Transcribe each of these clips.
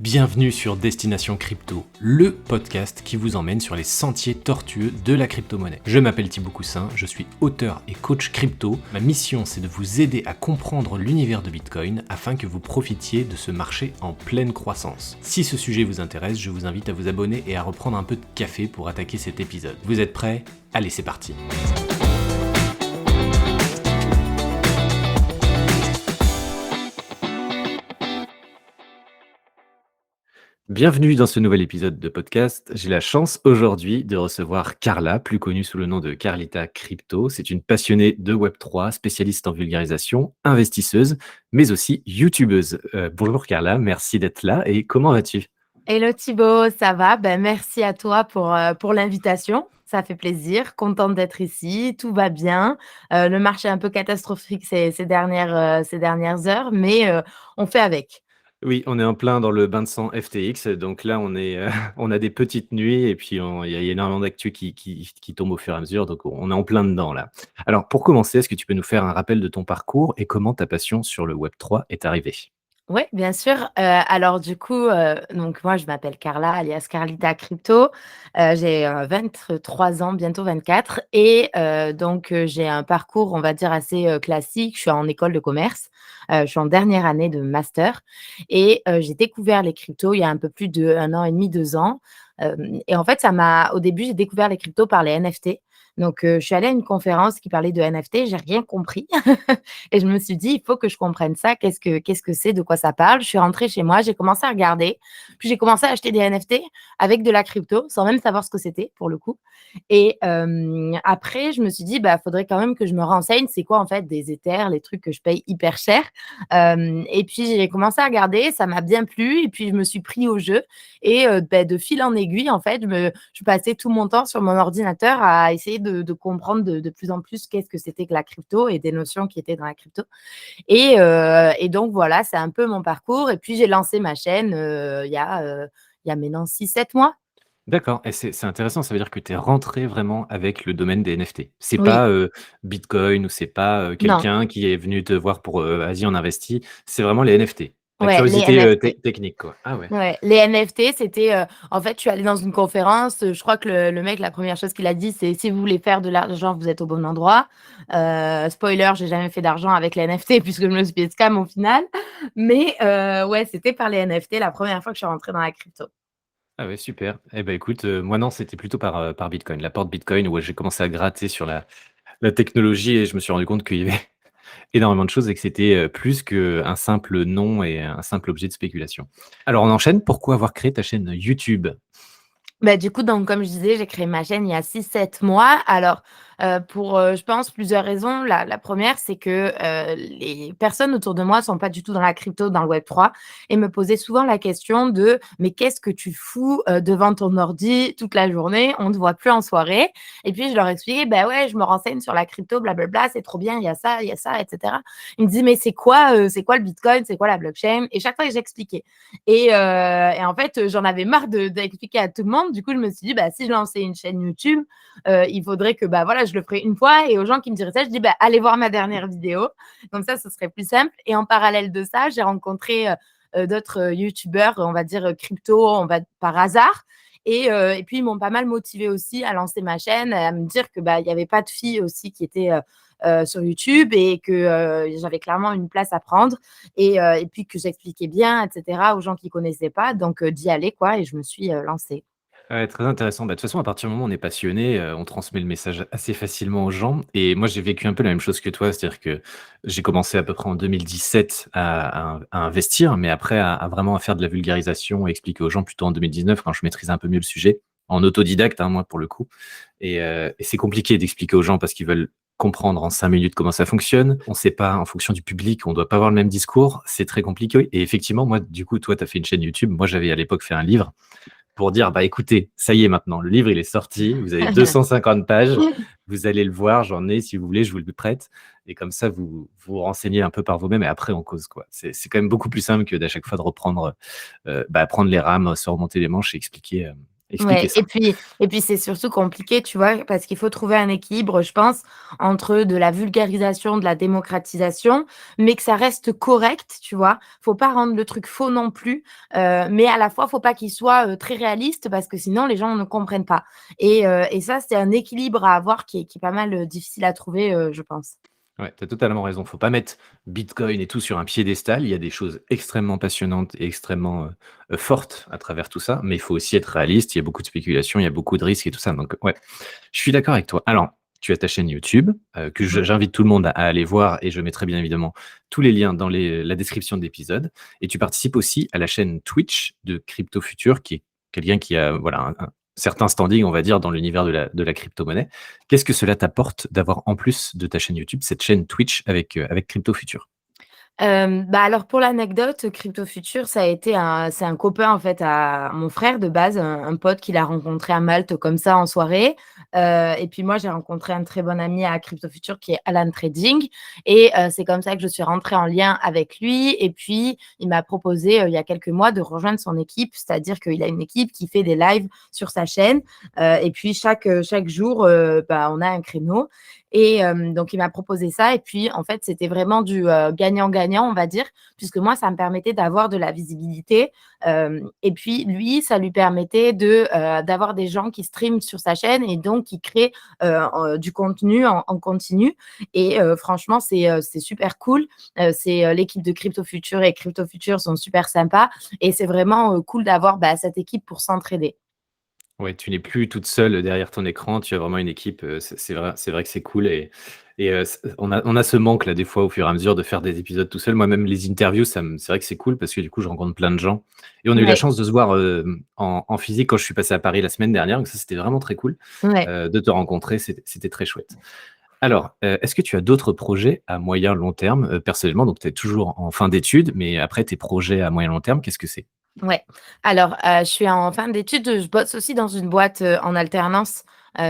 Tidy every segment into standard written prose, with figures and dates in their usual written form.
Bienvenue sur Destination Crypto, le podcast qui vous emmène sur les sentiers tortueux de la crypto-monnaie. Je m'appelle Thibaut Coussin, je suis auteur et coach crypto. Ma mission, c'est de vous aider à comprendre l'univers de Bitcoin afin que vous profitiez de ce marché en pleine croissance. Si ce sujet vous intéresse, je vous invite à vous abonner et à reprendre un peu de café pour attaquer cet épisode. Vous êtes prêts? Allez, c'est parti! Bienvenue dans ce nouvel épisode de podcast. J'ai la chance aujourd'hui de recevoir Carla, plus connue sous le nom de Carlita Crypto. C'est une passionnée de Web3, spécialiste en vulgarisation, investisseuse, mais aussi YouTubeuse. Bonjour Carla, merci d'être là et comment vas-tu? Hello Thibaut, ça va? Merci à toi pour l'invitation. Ça fait plaisir, contente d'être ici, tout va bien. Le marché est un peu catastrophique ces dernières heures, mais on fait avec. Oui, on est en plein dans le bain de sang FTX, donc là on est, on a des petites nuits et puis il y a énormément d'actu qui tombe au fur et à mesure, donc on est en plein dedans là. Alors pour commencer, est-ce que tu peux nous faire un rappel de ton parcours et comment ta passion sur le Web3 est arrivée? Oui, bien sûr. Alors du coup, donc moi je m'appelle Carla, alias Carlita Crypto. J'ai 23 ans, bientôt 24 et j'ai un parcours, on va dire, assez classique. Je suis en école de commerce. Je suis en dernière année de master et j'ai découvert les cryptos il y a un peu plus d'1 an et demi, 2 ans. Et en fait, au début, j'ai découvert les cryptos par les NFT. Donc je suis allée à une conférence qui parlait de NFT, j'ai rien compris et je me suis dit: «Il faut que je comprenne ça, qu'est-ce que c'est? De quoi ça parle?» Je suis rentrée chez moi, j'ai commencé à regarder, puis j'ai commencé à acheter des NFT avec de la crypto, sans même savoir ce que c'était pour le coup et après je me suis dit: «Bah, faudrait quand même que je me renseigne, c'est quoi en fait des Ethers, les trucs que je paye hyper cher?» Et puis j'ai commencé à regarder, ça m'a bien plu et puis je me suis pris au jeu et de fil en aiguille, en fait, je passais tout mon temps sur mon ordinateur à essayer de comprendre de plus en plus qu'est-ce que c'était que la crypto et des notions qui étaient dans la crypto et donc voilà, c'est un peu mon parcours et puis j'ai lancé ma chaîne, il y a maintenant 6-7 mois. D'accord et c'est intéressant, ça veut dire que tu es rentré vraiment avec le domaine des NFT. C'est Oui, pas, Bitcoin ou c'est pas, non, quelqu'un qui est venu te voir pour, «Vas-y, on investit». C'est vraiment les NFT. La ouais, les curiosité, NFT. technique, quoi. Ah ouais. Ouais, les NFT, c'était, en fait, je suis allée dans une conférence, je crois que le mec, la première chose qu'il a dit, c'est: «Si vous voulez faire de l'argent, vous êtes au bon endroit». Spoiler, j'ai jamais fait d'argent avec les NFT puisque je me suis fait scam au final. Mais ouais, c'était par les NFT la première fois que je suis rentrée dans la crypto. Ah ouais, super. Eh ben, écoute, moi non, c'était plutôt par Bitcoin. La porte Bitcoin où j'ai commencé à gratter sur la technologie et je me suis rendu compte qu'il y avait énormément de choses et que c'était, plus qu'un simple nom et un simple objet de spéculation. Alors on enchaîne. Pourquoi avoir créé ta chaîne YouTube? Bah, du coup, donc comme je disais, j'ai créé ma chaîne il y a 6-7 mois. Alors, pour, je pense plusieurs raisons. La 1re, c'est que, les personnes autour de moi sont pas du tout dans la crypto, dans le Web3 et me posaient souvent la question de: «Mais qu'est-ce que tu fous, devant ton ordi toute la journée? On ne te voit plus en soirée». Et puis je leur expliquais: «Bah, ouais, je me renseigne sur la crypto, blablabla, c'est trop bien, il y a ça et cetera». Ils me disaient: «Mais c'est quoi le Bitcoin? C'est quoi la blockchain?» Et chaque fois que j'expliquais et en fait, j'en avais marre d'expliquer à tout le monde. Du coup, je me suis dit: «Bah, si je lançais une chaîne YouTube, il faudrait que, bah, voilà, je le ferais une fois et aux gens qui me diraient ça, je dis: "Bah, allez voir ma dernière vidéo". Comme ça, ce serait plus simple et en parallèle de ça, j'ai rencontré, d'autres, youtubeurs, on va dire, crypto, par hasard et puis ils m'ont pas mal motivée aussi à lancer ma chaîne, à me dire que, bah, il y avait pas de filles aussi qui étaient, sur YouTube et que, j'avais clairement une place à prendre et puis que j'expliquais bien et cetera aux gens qui connaissaient pas donc d'y aller quoi et je me suis, lancée. Ouais, très intéressant. Bah, de toute façon, à partir du moment où on est passionné, on transmet le message assez facilement aux gens et moi, j'ai vécu un peu la même chose que toi. C'est-à-dire que j'ai commencé à peu près en 2017 à investir, mais après à vraiment à faire de la vulgarisation et expliquer aux gens plutôt en 2019 quand je maîtrisais un peu mieux le sujet, en autodidacte, hein, moi, pour le coup et c'est compliqué d'expliquer aux gens parce qu'ils veulent comprendre en 5 minutes comment ça fonctionne. On ne sait pas en fonction du public, on doit pas avoir le même discours, c'est très compliqué et effectivement, moi, du coup, toi, tu as fait une chaîne YouTube. Moi, j'avais à l'époque fait un livre pour dire: «Bah, écoutez, ça y est maintenant, le livre il est sorti, vous avez 250 pages, vous allez le voir, j'en ai si vous voulez, je vous le prête» et comme ça vous renseignez un peu par vous-même et après on cause, quoi. C'est quand même beaucoup plus simple que d'à chaque fois de reprendre, prendre les rames, se remonter les manches et Expliquez Ouais ça. et puis c'est surtout compliqué, tu vois? Parce qu'il faut trouver un équilibre, je pense, entre de la vulgarisation, de la démocratisation, mais que ça reste correct, tu vois? Faut pas rendre le truc faux non plus, mais à la fois, faut pas qu'il soit, très réaliste parce que sinon les gens ne comprennent pas et ça, c'est un équilibre à avoir qui est pas mal, difficile à trouver, je pense. Ouais, tu as totalement raison. Faut pas mettre Bitcoin et tout sur un piédestal. Il y a des choses extrêmement passionnantes et extrêmement, fortes à travers tout ça, mais il faut aussi être réaliste. Il y a beaucoup de spéculation, il y a beaucoup de risques et tout ça, donc ouais, je suis d'accord avec toi. Alors, tu as ta chaîne YouTube, que Mmh. j'invite tout le monde à aller voir et je mettrai bien évidemment tous les liens dans la description de l'épisode et tu participes aussi à la chaîne Twitch de Crypto Future qui est quelqu'un qui a voilà un certain standing, on va dire, dans l'univers de la crypto-monnaie. Qu'est-ce que cela t'apporte d'avoir en plus de ta chaîne YouTube, cette chaîne Twitch avec Crypto Future? Bah, alors pour l'anecdote, Crypto Future, ça a été c'est un copain en fait à mon frère de base, un pote qu'il a rencontré à Malte comme ça en soirée, et puis moi j'ai rencontré un très bon ami à Crypto Future qui est Alan Trading et c'est comme ça que je suis rentrée en lien avec lui et puis il m'a proposé, il y a quelques mois de rejoindre son équipe. C'est-à-dire qu'il a une équipe qui fait des lives sur sa chaîne, et puis chaque jour, bah, on a un créneau et donc il m'a proposé ça et puis en fait, c'était vraiment du, gagnant-gagnant, on va dire, puisque moi, ça me permettait d'avoir de la visibilité, et puis lui, ça lui permettait d'avoir des gens qui streament sur sa chaîne et donc qui créent, du contenu en continu et franchement, c'est super cool. C'est, l'équipe de Crypto Future et Crypto Future sont super sympas et c'est vraiment, cool d'avoir, bah, cette équipe pour s'entraider. Ouais, tu n'es plus toute seule derrière ton écran, tu as vraiment une équipe, c'est vrai que c'est cool et c on a ce manque là des fois au fur et à mesure de faire des épisodes tout seul. Moi-même les interviews c'est vrai que c'est cool parce que du coup je rencontre plein de gens et on a eu la Ouais, chance de se voir, en physique quand je suis passé à Paris la semaine dernière, donc ça c'était vraiment très cool, ouais. de te rencontrer, c'était très chouette. Alors, est-ce que tu as d'autres projets à moyen, long terme, personnellement? Donc tu es toujours en fin d'études, mais après tes projets à moyen, long terme, qu'est-ce que c'est? Ouais. Alors, je suis en fin d'études, je bosse aussi dans une boîte, en alternance,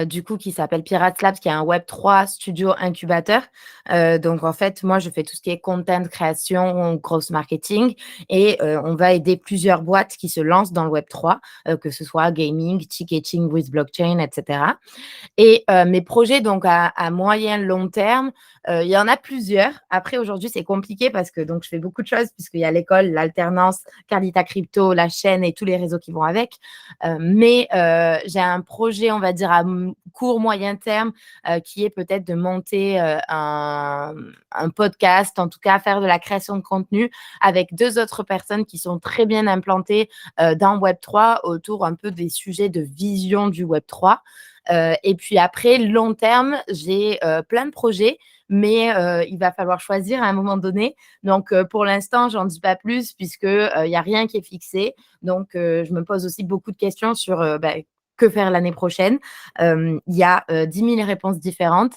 du coup qui s'appelle Pirates Labs, qui est un Web3 studio incubateur. Donc en fait, moi, je fais tout ce qui est content création, growth marketing et on va aider plusieurs boîtes qui se lancent dans le Web3, que ce soit gaming, ticketing with blockchain et cetera. Et mes projets donc à moyen, long terme, il y en a plusieurs. Après aujourd'hui, c'est compliqué parce que donc je fais beaucoup de choses puisqu'il y a l'école, l'alternance, Carlita Crypto, la chaîne et tous les réseaux qui vont avec. Mais j'ai un projet, on va dire à court, moyen terme, qui est peut-être de monter, un podcast, en tout cas faire de la création de contenu avec 2 autres personnes qui sont très bien implantées, dans Web3 autour un peu des sujets de vision du Web3. Et puis après, long terme, j'ai, plein de projets, mais il va falloir choisir à un moment donné. Donc pour l'instant, j'en dis pas plus puisque, il y a rien qui est fixé. Donc je me pose aussi beaucoup de questions sur, bah, que faire l'année prochaine? Il y a, 10 000 réponses différentes,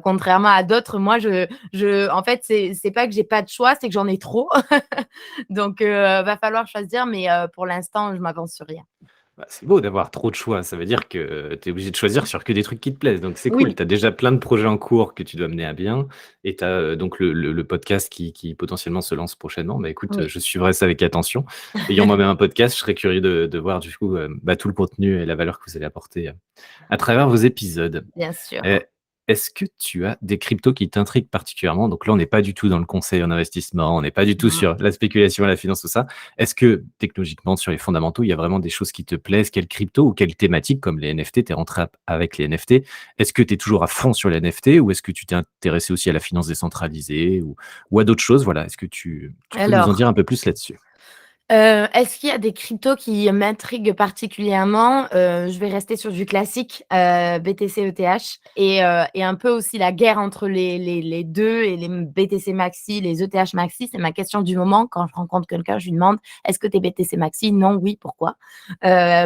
contrairement à d'autres. Moi, en fait, c'est pas que j'ai pas de choix, c'est que j'en ai trop. Donc va falloir choisir, mais pour l'instant, je m'avance sur rien. Bah, c'est beau d'avoir trop de choix, ça veut dire que tu es obligé de choisir sur que des trucs qui te plaisent, donc c'est cool. Oui, Tu as déjà plein de projets en cours que tu dois mener à bien et tu as, donc le podcast qui potentiellement se lance prochainement. Bah, écoute, oui, je suivrai ça avec attention. Ayant moi-même un podcast, je serais curieux de voir du coup, bah, tout le contenu et la valeur que vous allez apporter, à travers vos épisodes. bien sûr. Heu, est-ce que tu as des cryptos qui t'intriguent particulièrement? Donc là, on n'est pas du tout dans le conseil en investissement, on n'est pas du tout Mmh. sur la spéculation, la finance, tout ça. Est-ce que technologiquement, sur les fondamentaux, il y a vraiment des choses qui te plaisent? Quelle crypto ou quelle thématique comme les NFT? Tu es rentré avec les NFT. Est-ce que tu es toujours à fond sur les NFT ou est-ce que tu t'es intéressé aussi à la finance décentralisée ou à d'autres choses? Voilà, est-ce que tu peux nous en Alors, dire un peu plus là-dessus? est-ce qu'il y a des cryptos qui m'intriguent particulièrement? Je vais rester sur du classique, BTC, ETH et un peu aussi la guerre entre les 2 et les BTC Maxi, les ETH Maxi. C'est ma question du moment. Quand je rencontre quelqu'un, je lui demande: «Est-ce que tu es BTC Maxi?» «Non», «Oui», «Pourquoi?»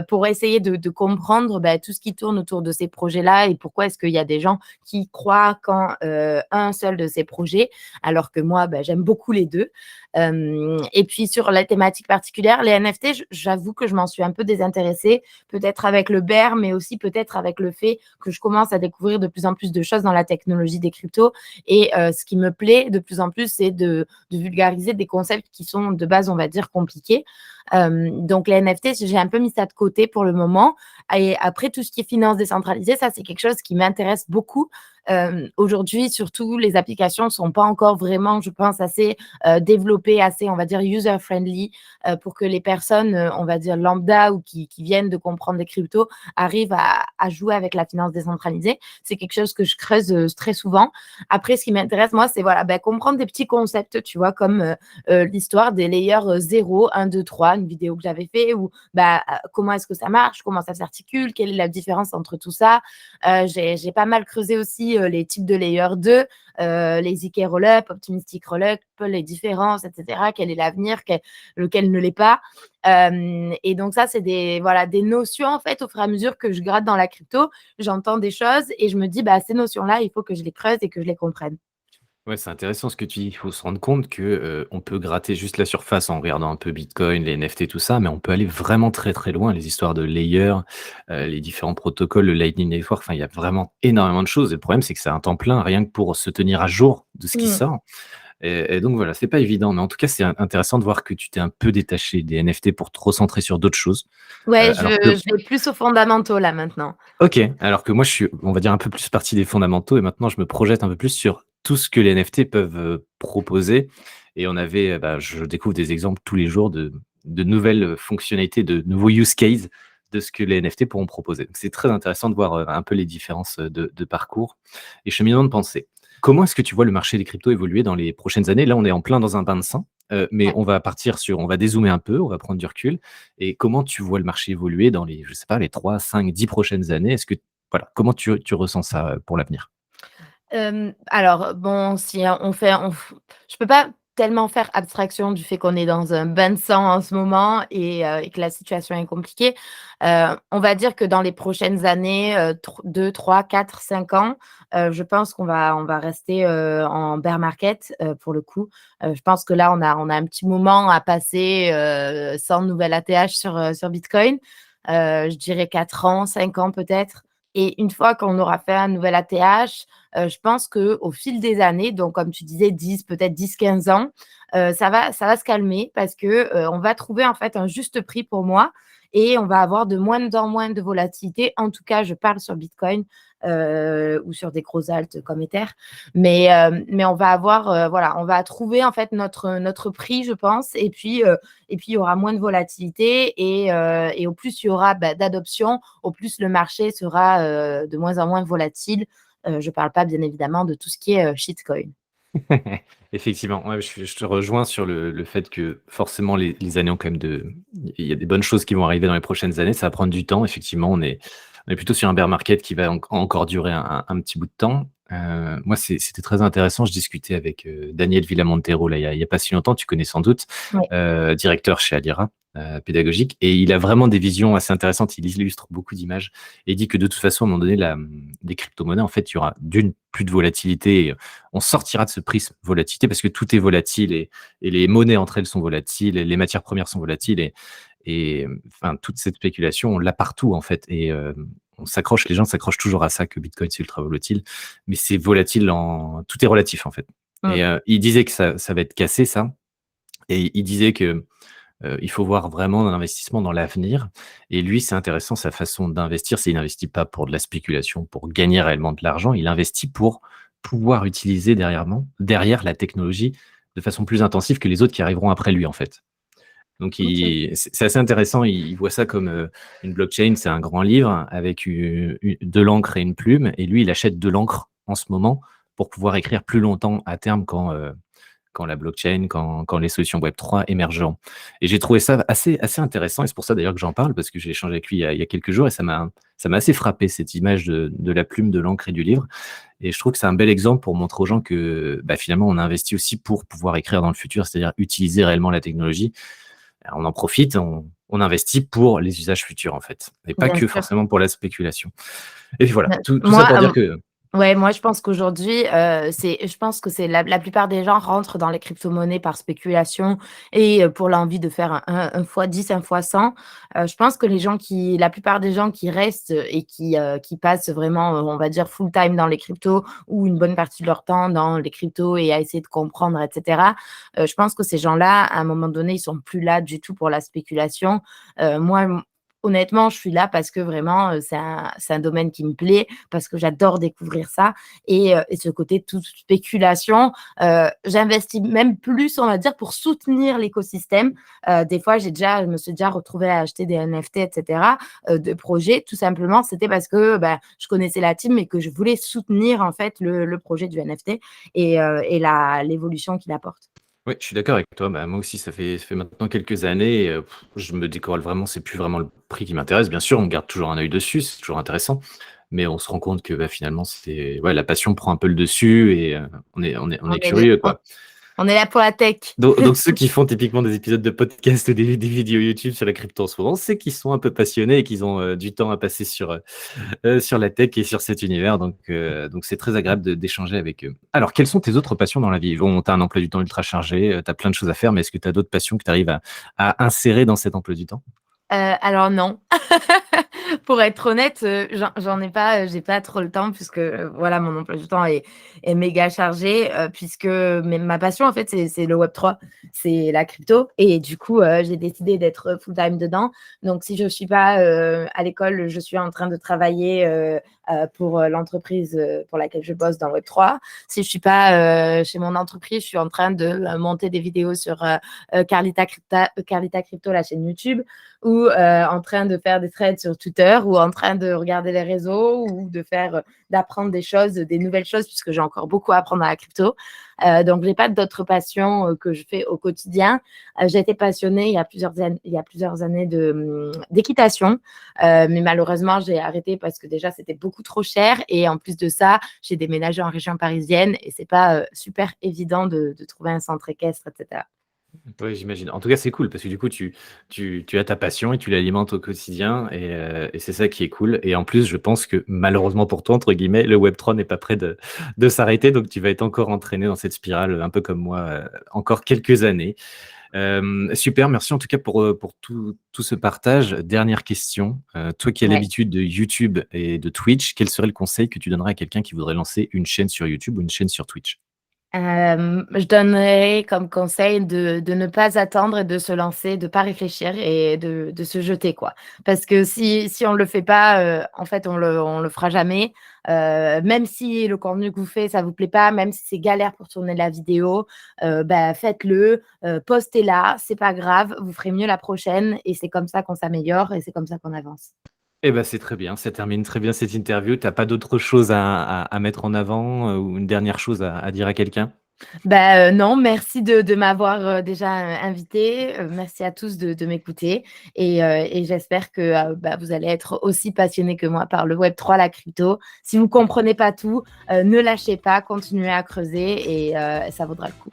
Pour essayer de comprendre, bah, tout ce qui tourne autour de ces projets-là et pourquoi est-ce qu'il y a des gens qui croient qu'en, un seul de ces projets, alors que moi, bah, j'aime beaucoup les 2. Et puis sur la thématique particulière, les NFT, j'avoue que je m'en suis un peu désintéressée, peut-être avec le bear, mais aussi peut-être avec le fait que je commence à découvrir de plus en plus de choses dans la technologie des cryptos. Et ce qui me plaît de plus en plus, c'est de vulgariser des concepts qui sont de base, on va dire, compliqués. Donc les NFT, j'ai un peu mis ça de côté pour le moment. Et après, tout ce qui est finance décentralisée, ça, c'est quelque chose qui m'intéresse beaucoup. Aujourd'hui, surtout, les applications ne sont pas encore vraiment, je pense, assez développées, assez, on va dire, user-friendly pour que les personnes, on va dire, lambda ou qui viennent de comprendre les cryptos arrivent à jouer avec la finance décentralisée. C'est quelque chose que je creuse très souvent. Après, ce qui m'intéresse, moi, c'est voilà, comprendre des petits concepts, tu vois, comme l'histoire des layers 0, 1, 2, 3, une vidéo que j'avais fait, où comment est-ce que ça marche, comment ça s'articule, quelle est la différence entre tout ça. J'ai pas mal creusé aussi les types de layer 2, les ZK Rollup, Optimistic Rollup, les différences, etc. Quel est l'avenir, lequel ne l'est pas. Et donc ça, c'est des notions, en fait, au fur et à mesure que je gratte dans la crypto, j'entends des choses et je me dis, ces notions-là, il faut que je les creuse et que je les comprenne. Ouais, c'est intéressant ce que tu dis. Il faut se rendre compte que, on peut gratter juste la surface en regardant un peu Bitcoin, les NFT, tout ça, mais on peut aller vraiment très, très loin. Les histoires de layers, les différents protocoles, le Lightning Network, enfin, il y a vraiment énormément de choses et le problème, c'est que c'est un temps plein rien que pour se tenir à jour de ce qui Mmh. sort et donc voilà, c'est pas évident, mais en tout cas, c'est intéressant de voir que tu t'es un peu détaché des NFT pour te recentrer sur d'autres choses, Ouais, alors que je vais plus aux fondamentaux là maintenant. OK, alors que moi, je suis, on va dire, un peu plus parti des fondamentaux et maintenant je me projette un peu plus sur tout ce que les NFT peuvent, proposer et on avait, je découvre des exemples tous les jours de nouvelles, fonctionnalités, de nouveaux use cases de ce que les NFT pourront proposer. Donc c'est très intéressant de voir, un peu les différences, de parcours et cheminement de pensée. Comment est-ce que tu vois le marché des cryptos évoluer dans les prochaines années? Là, on est en plein dans un bain de sang, mais Ouais. on va dézoomer un peu, on va prendre du recul et comment tu vois le marché évoluer dans les, je sais pas, les 3, 5, 10 prochaines années? Est-ce que voilà, comment tu ressens ça, pour l'avenir? Alors bon, si on fait on f je peux pas tellement faire abstraction du fait qu'on est dans un bain de sang en ce moment et que la situation est compliquée. On va dire que dans les prochaines années, 2, 3, 4, 5 ans, je pense qu'on va rester, en bear market, pour le coup. Je pense que là, on a un petit moment à passer, sans nouvelle ATH sur Bitcoin. Je dirais 4 ans, 5 ans peut-être et une fois qu'on aura fait un nouvel ATH, je pense qu'au fil des années, donc comme tu disais 10, peut-être 10, 15 ans, ça va se calmer parce que, on va trouver en fait un juste prix pour moi et on va avoir de moins en moins de volatilité. En tout cas, je parle sur Bitcoin, ou sur des gros alts comme Ether. Mais on va avoir, voilà, on va trouver en fait notre prix, je pense et puis il y aura moins de volatilité et au plus il y aura, d'adoption, au plus le marché sera, de moins en moins volatile. Je ne parle pas bien évidemment de tout ce qui est, shitcoin. Effectivement, ouais, je te rejoins sur le fait que forcément les années ont quand même il y a des bonnes choses qui vont arriver dans les prochaines années. Ça va prendre du temps. Effectivement, on est plutôt sur un bear market qui va encore durer un petit bout de temps. Moi, c'était très intéressant. Je discutais avec, Daniel Villamontero là, il y a pas si longtemps, tu connais sans doute, Ouais. directeur chez Alira, pédagogique et il a vraiment des visions assez intéressantes. Il illustre beaucoup d'images et il dit que de toute façon, à un moment donné, les crypto-monnaies, en fait, il y aura d'une plus de volatilité et on sortira de ce prisme volatilité parce que tout est volatile et les monnaies entre elles sont volatiles, et les matières premières sont volatiles et enfin toute cette spéculation, on l'a partout en fait et les gens s'accrochent toujours à ça que Bitcoin c'est ultra volatile, mais c'est volatile en tout est relatif en fait Mmh. et il disait que ça va être cassé ça et il disait que, il faut voir vraiment un investissement dans l'avenir et lui, c'est intéressant sa façon d'investir, c'est il n'investit pas pour de la spéculation, pour gagner réellement de l'argent, il investit pour pouvoir utiliser derrière la technologie de façon plus intensive que les autres qui arriveront après lui, en fait. Donc OK. c'est assez intéressant, il voit ça comme, une blockchain, c'est un grand livre avec u de l'encre et une plume et lui, il achète de l'encre en ce moment pour pouvoir écrire plus longtemps à terme quand la blockchain, quand les solutions Web3 émergeront. Et j'ai trouvé ça assez intéressant et c'est pour ça d'ailleurs que j'en parle parce que j'ai échangé avec lui il y a quelques jours et ça m'a assez frappé cette image de la plume, de l'encre et du livre. Et je trouve que c'est un bel exemple pour montrer aux gens que, finalement, on a investi aussi pour pouvoir écrire dans le futur, c'est-à-dire utiliser réellement la technologie. On en profite, on investit pour les usages futurs, en fait, et pas Bien que sûr. forcément pour la spéculation. Et puis voilà, Bah, tout ça moi, pour dire que Ouais, moi, je pense qu'aujourd'hui, je pense que c'est la plupart des gens rentrent dans les cryptomonnaies par spéculation et pour l'envie de faire un fois 10, un fois 100. Je pense que la plupart des gens qui restent et qui passent vraiment, on va dire full time dans les cryptos ou une bonne partie de leur temps dans les cryptos et à essayer de comprendre et cetera, je pense que ces gens-là, à un moment donné, ils sont plus là du tout pour la spéculation. Moi, honnêtement, je suis là parce que vraiment, c'est un domaine qui me plaît, parce que j'adore découvrir ça et ce côté toute spéculation, j'investis même plus, on va dire, pour soutenir l'écosystème. Des fois, je me suis déjà retrouvée à acheter des NFT et cetera, de projets. Tout simplement, c'était parce que, bah, je connaissais la team et que je voulais soutenir, en fait, le projet du NFT et la l'évolution qu'il apporte. Ouais, je suis d'accord avec toi. Bah, moi aussi, ça fait maintenant quelques années, je me décolle vraiment, c'est plus vraiment le prix qui m'intéresse. Bien sûr, on garde toujours un œil dessus, c'est toujours intéressant, mais on se rend compte que, bah, finalement, c'est ouais, la passion prend un peu le dessus et on est On est l curieux, on quoi. on est là pour la tech. Donc ceux qui font typiquement des épisodes de podcast ou des vidéos YouTube sur la crypto en ce moment, c'est qu'ils sont un peu passionnés et qu'ils ont, du temps à passer sur la tech et sur cet univers, donc c'est très agréable d'échanger avec eux. Alors, quelles sont tes autres passions dans la vie? Bon, tu as un emploi du temps ultra chargé, tu as plein de choses à faire, mais est-ce que tu as d'autres passions que tu arrives à insérer dans cet emploi du temps? Alors non. Pour être honnête, j'en ai pas, j'ai pas trop le temps puisque, voilà, mon emploi du temps est méga chargé, puisque mais ma passion, en fait, c'est le Web3, c'est la crypto et du coup, j'ai décidé d'être full time dedans. Donc si je suis pas, à l'école, je suis en train de travailler, pour, l'entreprise, pour laquelle je bosse dans le Web3. Si je suis pas, chez mon entreprise, je suis en train de, monter des vidéos sur, Carlita Crypto, la chaîne YouTube ou en train de faire des threads sur Twitter ou en train de regarder les réseaux ou d'apprendre des choses, des nouvelles choses puisque j'ai encore beaucoup à apprendre à la crypto. Donc j'ai pas d'autres passions que je fais au quotidien. J'ai été passionnée il y a plusieurs années d'équitation, mais malheureusement j'ai arrêté parce que déjà c'était beaucoup trop cher et en plus de ça j'ai déménagé en région parisienne et c'est pas super évident de trouver un centre équestre, etc. Oui, j'imagine. En tout cas, c'est cool parce que du coup, tu as ta passion et tu l'alimentes au quotidien et c'est ça qui est cool. Et en plus, je pense que malheureusement pour toi, entre guillemets, le Web3 n'est pas prêt de s'arrêter. Donc, tu vas être encore entraîné dans cette spirale, un peu comme moi, encore quelques années. Super, merci en tout cas pour tout ce partage. Dernière question. Toi qui as Ouais. l'habitude de YouTube et de Twitch, quel serait le conseil que tu donnerais à quelqu'un qui voudrait lancer une chaîne sur YouTube ou une chaîne sur Twitch? Je donnerais comme conseil de ne pas attendre et de se lancer, de pas réfléchir et de se jeter, quoi. Parce que si on le fait pas, en fait, on le fera jamais. Même si le contenu que vous faites, ça vous plaît pas, même si c'est galère pour tourner la vidéo, bah, faites-le, postez-la, c'est pas grave, vous ferez mieux la prochaine et c'est comme ça qu'on s'améliore et c'est comme ça qu'on avance. Eh ben, c'est très bien, ça termine très bien cette interview. T'as pas d'autre chose à mettre en avant, ou une dernière chose à dire à quelqu'un? Bah, non, merci de m'avoir, déjà, invitée, merci à tous de m'écouter et j'espère que, bah, vous allez être aussi passionnés que moi par le Web3, la crypto. Si vous comprenez pas tout, ne lâchez pas, continuez à creuser et ça vaudra le coup.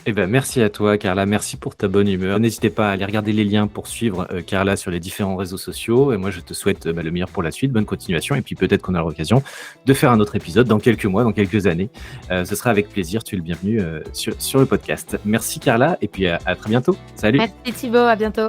Eh ben, merci à toi, Carla. Merci pour ta bonne humeur. N'hésitez pas à aller regarder les liens pour suivre, Carla sur les différents réseaux sociaux et moi, je te souhaite, bah, le meilleur pour la suite. Bonne continuation et puis peut-être qu'on aura l'occasion de faire un autre épisode dans quelques mois, dans quelques années. Ce sera avec plaisir. Tu es le bienvenu, sur le podcast. Merci, Carla et puis à très bientôt. Salut. Merci Thibaut, à bientôt.